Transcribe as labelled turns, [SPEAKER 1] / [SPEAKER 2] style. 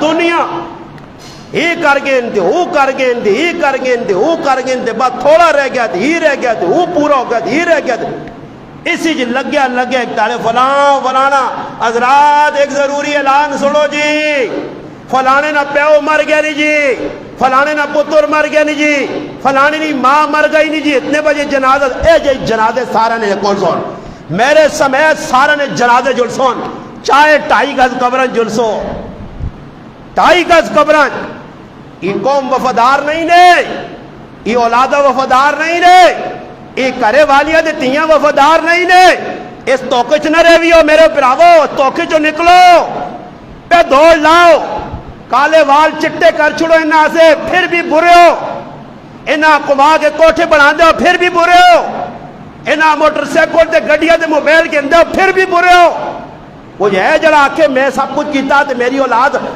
[SPEAKER 1] دنیا ہی کر گئے تے وہ کر گئے تے ہی کر گئے تے وہ کر گئے تے بس تھوڑا رہ گیا تے ہی رہ گیا تے وہ پورا ہو گیا تے ہی رہ گیا تے اسی جی لگیا ایک تارے فلانا حضرات ایک ضروری اعلان سنو جی فلانے نہ پیو مر گیا نہیں جی فلانے نہ پتر مر گیا نہیں جی فلانے نہیں ماں مر گئی نہیں جی اتنے بجے جنازہ اے جی جنازے سارا نے کون سون میرے سمیت سارا نے جنازے جلسون چاہے 2.5 گز قبرن جلسو 2.5 گز قبرن یہ قوم وفادار نہیں نے یہ اولادہ وفادار نہیں نے یہ کرے والیاں دے تیاں وفادار نہیں نے اس توقع چ نہ رہیو میرے پراوو توقع چو نکلو پہ دوڑ لاؤ کالے وال چٹے کر چھڑو انہاں سے پھر بھی برے ہو انہاں کما کے کوٹھے بنا دے پھر بھی برے ہو انہاں موٹر سائیکل تے گڈیاں تے موبائل کے اندر پھر بھی برے ہو وہ ہے جڑا آکھے میں سب کچھ کیتا تے میری اولاد